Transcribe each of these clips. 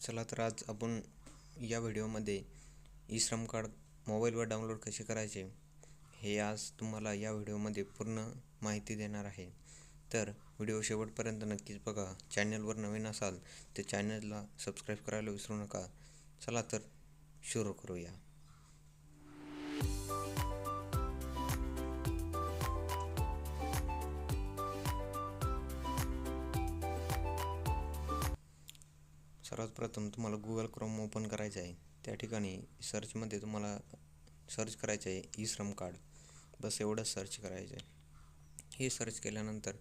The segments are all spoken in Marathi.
चला तर आज आपण या व्हिडिओमध्ये ई श्रम कार्ड मोबाईलवर डाउनलोड कसे करायचे हे आज तुम्हाला या व्हिडिओमध्ये पूर्ण माहिती देणार आहे। तर व्हिडिओ शेवटपर्यंत नक्कीच बघा। चॅनलवर नवीन असाल तर चॅनलला सबस्क्राईब करायला विसरू नका। चला तर सुरू करूया। सर्वात प्रथम तुम्हाला गूगल क्रोम ओपन करायचं आहे। त्या ठिकाणी सर्चमध्ये तुम्हाला सर्च करायचं आहे ई श्रम कार्ड, बस एवढं सर्च करायचं आहे। हे सर्च केल्यानंतर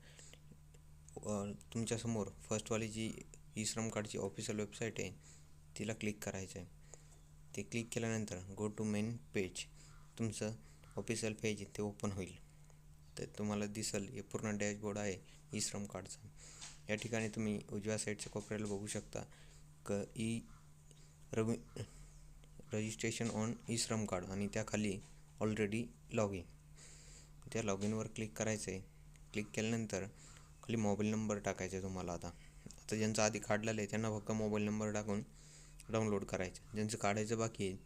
तुमच्यासमोर फर्स्टवाली जी ई श्रम कार्डची ऑफिशियल वेबसाईट आहे तिला क्लिक करायचं आहे। ते क्लिक केल्यानंतर गो टू मेन पेज, तुमचं ऑफिशियल पेज ते ओपन होईल। तर तुम्हाला दिसेल हे पूर्ण डॅशबोर्ड आहे ई श्रम कार्डचा। या ठिकाणी तुम्ही उजव्या साईडच्या कोपऱ्याला बघू शकता registration on E Shram card आणि त्याखाली ऑलरेडी लॉग इन, त्या लॉग इनवर क्लिक करायचं आहे। क्लिक केल्यानंतर खाली मोबाईल नंबर टाकायचा आहे तुम्हाला। आता ज्यांचं आधी काढलेलं आहे त्यांना फक्त मोबाईल नंबर टाकून डाउनलोड करायचं। ज्यांचं काढायचं बाकी आहे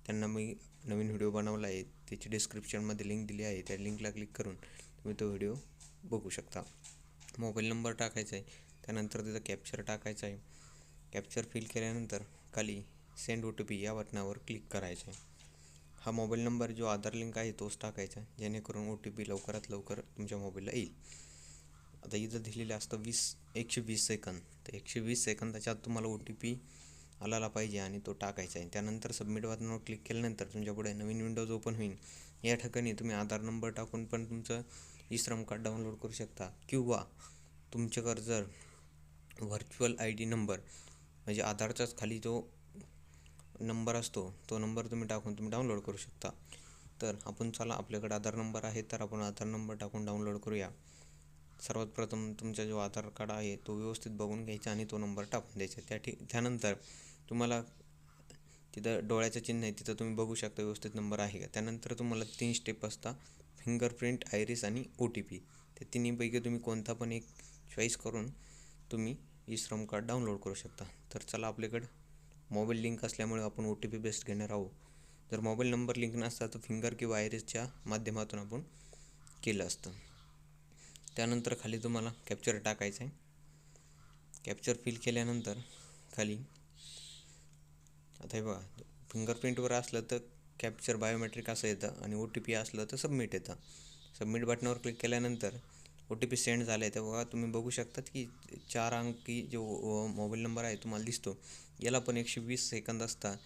त्यांना मी नवीन व्हिडिओ बनवला आहे, त्याची डिस्क्रिप्शनमध्ये लिंक दिली आहे, त्या लिंकला क्लिक करून तुम्ही तो व्हिडिओ बघू शकता। मोबाईल नंबर टाकायचा आहे, त्यानंतर तिथं कॅप्चर टाकायचं आहे। कॅप्चर फिल केल्यानंतर खाली सेंड OTP या बटनावर क्लिक करायचं आहे। हा मोबाईल नंबर जो आधार लिंक आहे तोच टाकायचा, जेणेकरून OTP लवकरात लवकर तुमच्या मोबाईलला येईल। आता इथं दिलेलं असतं 120 सेकंद, तर 120 सेकंदाच्या आत तुम्हाला OTP आला पाहिजे आणि तो टाकायचा आहे। त्यानंतर सबमिट बटनावर क्लिक केल्यानंतर तुमच्यापुढे नवीन विंडोज ओपन होईल। या ठिकाणी तुम्ही आधार नंबर टाकून पण तुमचं ई श्रम कार्ड डाउनलोड करू शकता, किंवा तुमच्याकडे जर व्हर्च्युअल ID नंबर म्हणजे आधारचाच खाली जो नंबर असतो तो नंबर तुम्ही टाकून तुम्ही डाउनलोड करू शकता। तर आपण चला, आपल्याकडे आधार नंबर आहे तर आपण आधार नंबर टाकून डाउनलोड करूया। सर्वात प्रथम तुमचा जो आधार कार्ड आहे तो व्यवस्थित बघून घ्यायचा आणि तो नंबर टाकून द्यायचा। त्यानंतर तुम्हाला तिथं डोळ्याचं चिन्ह आहे, तिथं तुम्ही बघू शकता व्यवस्थित नंबर आहे का। त्यानंतर तुम्हाला 3 स्टेप असतात, फिंगरप्रिंट, आयरिस आणि OTP। ते तिन्हीपैकी तुम्ही कोणता पण एक चॉईस करून तुम्ही ई श्रम कार्ड डाउनलोड करू शकता। तर चला, आपल्याकडे मोबाईल लिंक असल्यामुळे आपण OTP बेस्ड घेणार आहोत। जर मोबाईल नंबर लिंक नसता तर फिंगर किंवा आयरिसच्या माध्यमातून आपण केलं असतं। त्यानंतर खाली तुम्हाला कॅप्चर टाकायचं आहे। कॅप्चर फिल केल्यानंतर खाली आता हे बघा, फिंगरप्रिंटवर असलं तर कॅप्चर बायोमेट्रिक असं येतं आणि OTP असलं तर सबमिट येतं। सबमिट बटनावर क्लिक केल्यानंतर OTP सेंड झाला आहे, तेव्हा तुम्ही बघू शकतात की 4 अंकी जो मोबाईल नंबर आहे तुम्हाला दिसतो, याला पण 120 सेकंद असतात।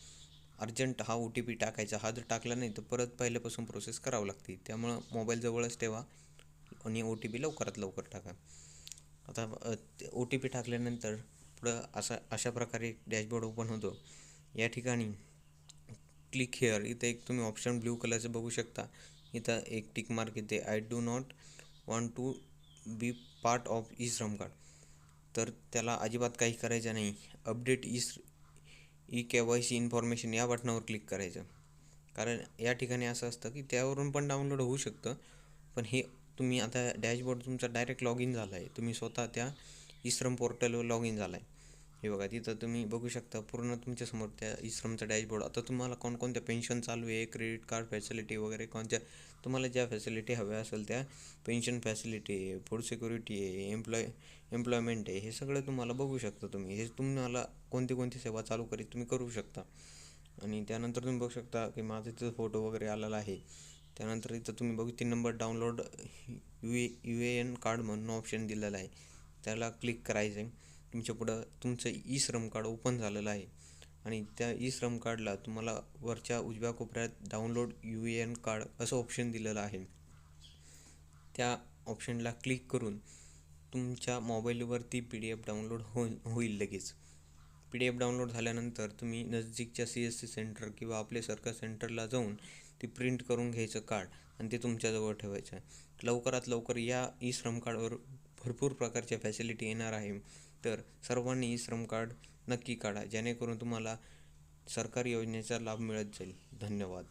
अर्जंट हा OTP टाकायचा, हा जर टाकला नाही तर परत पहिल्यापासून प्रोसेस करावं लागते। त्यामुळं मोबाईल जवळच ठेवा आणि OTP लवकरात लवकर टाका। आता OTP टाकल्यानंतर पुढं अशा प्रकारे डॅशबोर्ड ओपन होतो। या ठिकाणी क्लिक हिअर इथं एक तुम्ही ऑप्शन ब्ल्यू कलरचं बघू शकता, इथं एक टिक मार्क येते, I do not want to be part of e Shram card. तर त्याला अजिबात काही करायचं नाही। अपडेट ई KYC इन्फॉर्मेशन या बटनावर क्लिक करायचं, कारण या ठिकाणी असं असतं की त्यावरून पण डाउनलोड होऊ शकतं, पण हे तुम्ही आता डॅशबोर्ड तुमचा डायरेक्ट लॉग इन झाला आहे, तुम्ही स्वतः त्या ई श्रम पोर्टलवर लॉग इन झाला आहे। हे बघा, तिथं तुम्ही बघू शकता पूर्ण तुमच्यासमोर त्या ई श्रमचा डॅशबोर्ड। आता तुम्हाला कोणकोणत्या पेन्शन चालू आहे, क्रेडिट कार्ड फॅसिलिटी वगैरे, कोणत्या तुम्हाला ज्या फॅसिलिटी हव्या असेल त्या पेन्शन फॅसिलिटी आहे, फूड सिक्युरिटी आहे, एम्प्लॉयमेंट आहे, हे सगळं तुम्हाला बघू शकता। तुम्ही हे तुम्हाला कोणती सेवा चालू तुम्ही करू शकता। आणि त्यानंतर तुम्ही बघू शकता की माझं तिथं फोटो वगैरे आलेला आहे। त्यानंतर इथं तुम्ही बघू 3 नंबर डाउनलोड UAN कार्ड म्हणून ऑप्शन दिलेला आहे, त्याला क्लिक करायचं आहे। तुमच्या पुढं तुमचं ई श्रम कार्ड ओपन झालेलं आहे आणि त्या ई श्रम कार्डला तुम्हाला वरच्या उजव्या कोपऱ्यात डाउनलोड UAN कार्ड असं ऑप्शन दिलेलं आहे। त्या ऑप्शनला क्लिक करून तुमच्या मोबाईलवरती PDF डाउनलोड होईल लगेच। PDF डाउनलोड झाल्यानंतर तुम्ही नजदीकच्या CSC सेंटर किंवा आपल्यासारख्या सेंटरला जाऊन ती प्रिंट करून घ्यायचं कार्ड आणि ते तुमच्याजवळ ठेवायचं आहे। लवकरात लवकर या ई श्रम कार्डवर भरपूर प्रकारच्या फॅसिलिटी येणार आहे, तर सर्वांनी ई श्रम कार्ड नक्की काढा, जेणेकरून तुम्हाला सरकारी योजनेचा लाभ मिळत जाईल। धन्यवाद।